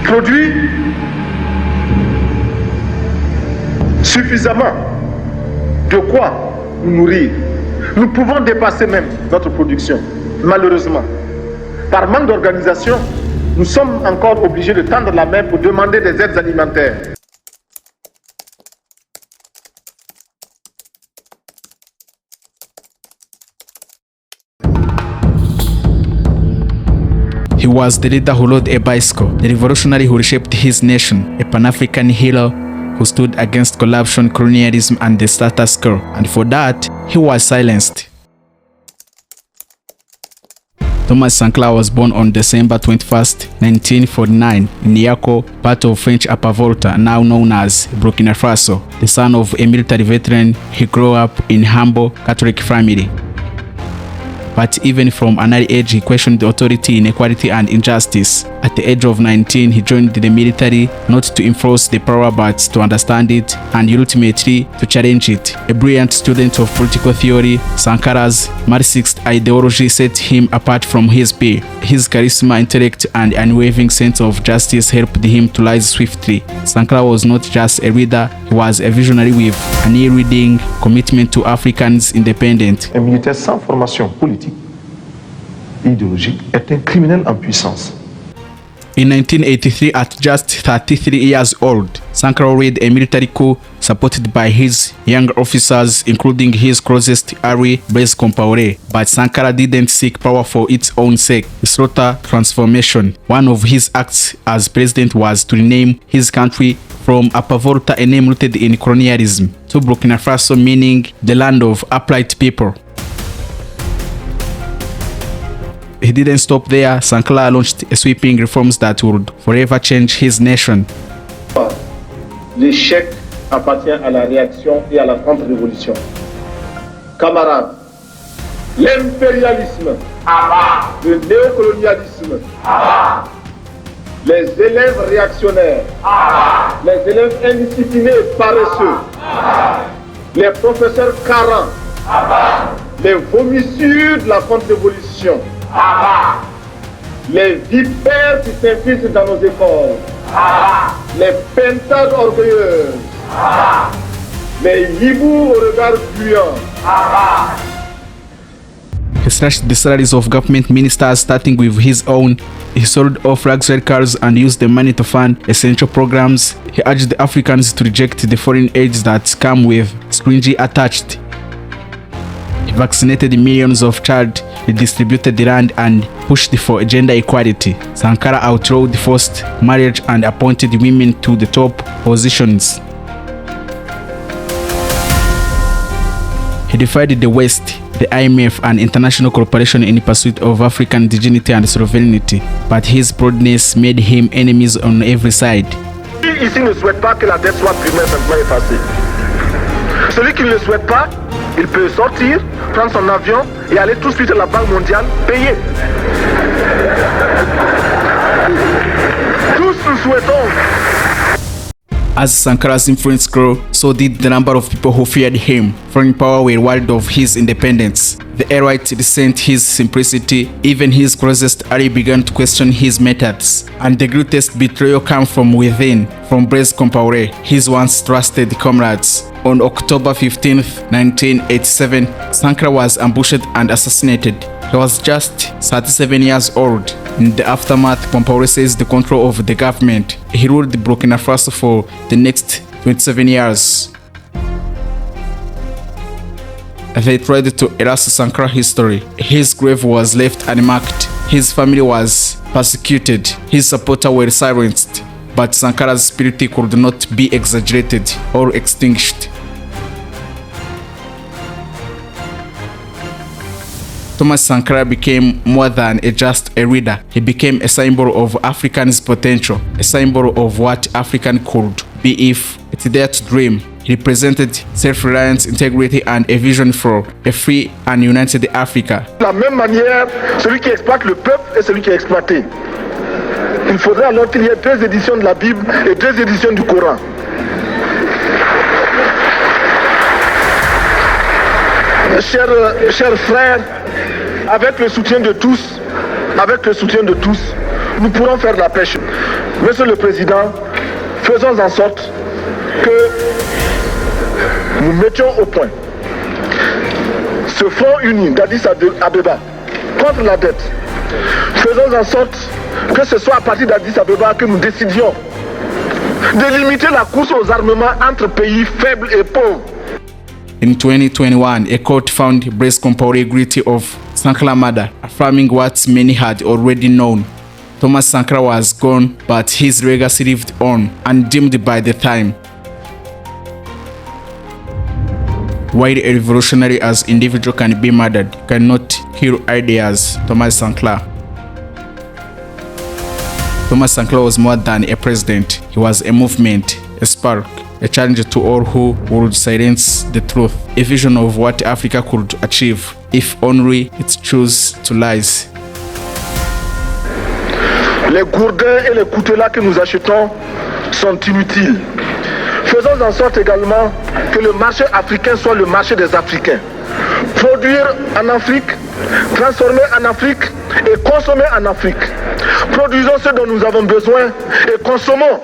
Produit suffisamment de quoi nous nourrir. Nous pouvons dépasser même notre production. Malheureusement, par manque d'organisation, nous sommes encore obligés de tendre la main pour demander des aides alimentaires. He was the leader who rode a bicycle, the revolutionary who reshaped his nation, a Pan-African hero who stood against corruption, colonialism, and the status quo. And for that, he was silenced. Thomas Sankara was born on December 21st, 1949 in Niako, part of French Upper Volta, now known as Burkina Faso. The son of a military veteran, he grew up in humble Catholic family. But even from an early age, he questioned the authority, inequality, and injustice. At the age of 19, he joined the military not to enforce the power but to understand it and ultimately to challenge it. A brilliant student of political theory, Sankara's Marxist ideology set him apart from his peer. His charisma, intellect, and unwavering sense of justice helped him to rise swiftly. Sankara was not just a leader, he was a visionary with an unyielding commitment to Africans' independence. Un militaire sans formation politique idéologique est un criminel en puissance. In 1983, at just 33 years old, Sankara led a military coup supported by his young officers, including his closest ally, Blaise Compaoré. But Sankara didn't seek power for its own sake. He sought a transformation. One of his acts as president was to rename his country from Upper Volta, a name rooted in colonialism, to Burkina Faso, meaning the land of upright people. He didn't stop there. Sankara launched sweeping reforms that would forever change his nation. L'échec appartient à la réaction et à la contre-révolution. Camarades, l'impérialisme, le néocolonialisme, les élèves réactionnaires, les élèves indisciplinés et paresseux, les professeurs carents, les vomissures de la contre-révolution, les vipères qui s'infiltrent dans nos écoles, les pentades orgueilleuses, les hiboux au regard fuyant. He slashed the salaries of government ministers, starting with his own. He sold off luxury cars and used the money to fund essential programs. He urged the Africans to reject the foreign aids that come with stringy attached. He vaccinated millions of children, redistributed the land, and pushed for gender equality. Sankara outlawed forced marriage and appointed women to the top positions. He defied the West, the IMF, and international cooperation in pursuit of African dignity and sovereignty, but his boldness made him enemies on every side. Ici ne souhaite pas que la dette soit primaire simplement effacée. Celui qui ne le souhaite pas, il peut sortir, prendre son avion et aller tout de suite à la Banque mondiale payer. Tous nous souhaitons. As Sankara's influence grew, so did the number of people who feared him. Foreign power were worried of his independence. The elite resented his simplicity. Even his closest ally began to question his methods. And the greatest betrayal came from within, from Blaise Compaoré, his once trusted comrades. On October 15, 1987, Sankara was ambushed and assassinated. He was just 37 years old. In the aftermath, Compaoré seized the control of the government. He ruled Burkina Faso for the next 27 years. They tried to erase Sankara's history. His grave was left unmarked. His family was persecuted. His supporters were silenced. But Sankara's spirit could not be exaggerated or extinguished. Thomas Sankara became more than just a leader. He became a symbol of Africans' potential, a symbol of what African could be if it dared to dream. He represented self-reliance, integrity, and a vision for a free and united Africa. De la même manière, celui qui exploite le peuple est celui qui est exploité. Il faudrait alors qu'il y ait 2 éditions de la Bible et 2 éditions du Coran. chers frères, avec le soutien de tous, nous pourrons faire la pêche. Monsieur le Président, faisons en sorte que nous mettions au point ce front uni d'Addis Abeba contre la dette. Faisons en sorte que ce soit à partir d'Addis Abeba que nous décidions de limiter la course aux armements entre pays faibles et pauvres. In 2021, a court found Blaise Compaoré guilty of Sankara murder, affirming what many had already known. Thomas Sankara was gone, but his legacy lived on, undimmed by the time. While a revolutionary as individual can be murdered, cannot kill ideas. Thomas Sankara. Thomas Sankara was more than a president. He was a movement, a spark, a challenge to all who would silence the truth, a vision of what Africa could achieve if only it chose to rise. Les gourdins et les coutelas que nous achetons sont inutiles. Faisons en sorte également que le marché africain soit le marché des Africains. Produire en Afrique, transformer en Afrique et consommer en Afrique. Produisons ce dont nous avons besoin et consommons